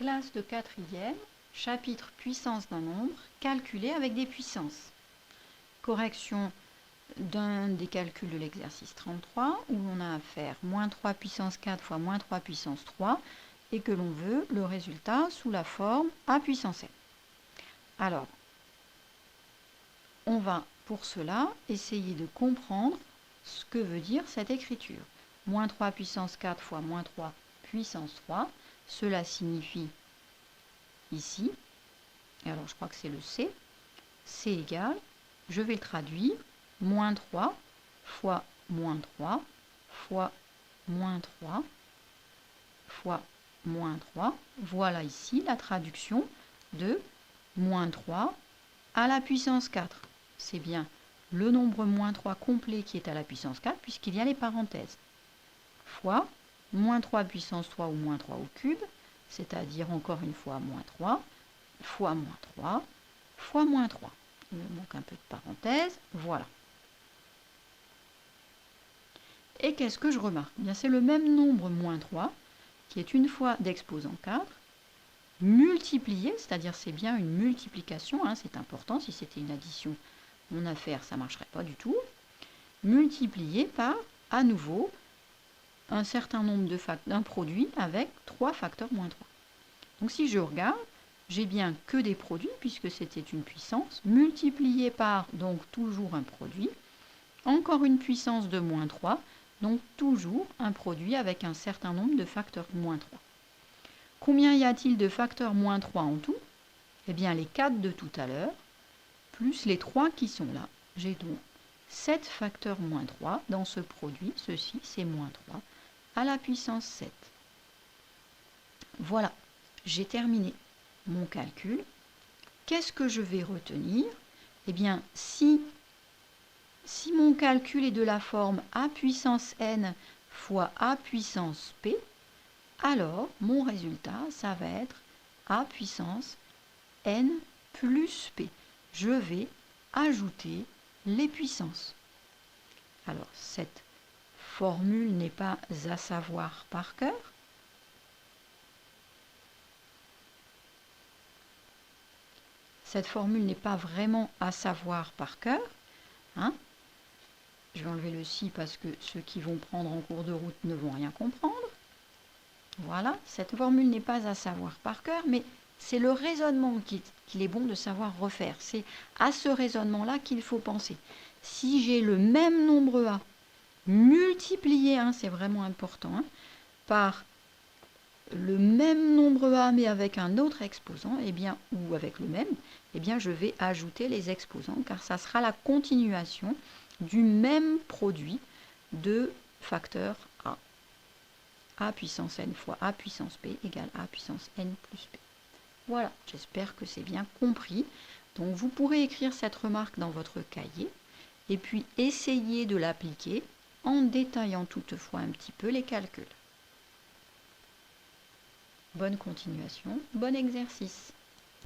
Classe de 4e, chapitre puissance d'un nombre, calculé avec des puissances. Correction d'un des calculs de l'exercice 33, où on a à faire moins 3 puissance 4 fois moins 3 puissance 3, et que l'on veut le résultat sous la forme a puissance n. Alors, on va pour cela essayer de comprendre ce que veut dire cette écriture. Moins 3 puissance 4 fois moins 3 puissance 3, cela signifie ici, et alors je crois que c'est le C égale, je vais le traduire, moins 3 fois moins 3 fois moins 3 fois moins 3. Voilà ici la traduction de moins 3 à la puissance 4. C'est bien le nombre moins 3 complet qui est à la puissance 4 puisqu'il y a les parenthèses. Fois moins 3 puissance 3 ou moins 3 au cube, c'est-à-dire encore une fois moins 3, fois moins 3, fois moins 3. Il me manque un peu de parenthèse, voilà. Et qu'est-ce que je remarque? Bien, c'est le même nombre moins 3, qui est une fois d'exposant 4, multiplié, c'est-à-dire c'est bien une multiplication, hein, c'est important, si c'était une addition, mon affaire, ça ne marcherait pas du tout, multiplié par, à nouveau, un certain nombre d'un produit avec 3 facteurs moins 3. Donc si je regarde, j'ai bien que des produits, puisque c'était une puissance, multiplié par, donc toujours un produit, encore une puissance de moins 3, donc toujours un produit avec un certain nombre de facteurs moins 3. Combien y a-t-il de facteurs moins 3 en tout? Eh bien les 4 de tout à l'heure, plus les 3 qui sont là. J'ai donc 7 facteurs moins 3 dans ce produit, ceci c'est moins 3, à la puissance 7. Voilà, j'ai terminé mon calcul. Qu'est-ce que je vais retenir? Eh bien, si mon calcul est de la forme a puissance n fois a puissance p, alors mon résultat, ça va être a puissance n plus p. Je vais ajouter les puissances. Alors, cette formule n'est pas à savoir par cœur. Cette formule n'est pas vraiment à savoir par cœur. Hein? Je vais enlever le si parce que ceux qui vont prendre en cours de route ne vont rien comprendre. Voilà, cette formule n'est pas à savoir par cœur, mais c'est le raisonnement qu'il est bon de savoir refaire. C'est à ce raisonnement-là qu'il faut penser. Si j'ai le même nombre A multiplié, hein, c'est vraiment important, hein, par le même nombre A mais avec un autre exposant, eh bien, ou avec le même, eh bien, je vais ajouter les exposants car ça sera la continuation du même produit de facteurs A. A puissance n fois A puissance p égale A puissance n plus p. Voilà, j'espère que c'est bien compris. Donc vous pourrez écrire cette remarque dans votre cahier et puis essayer de l'appliquer en détaillant toutefois un petit peu les calculs. Bonne continuation, bon exercice.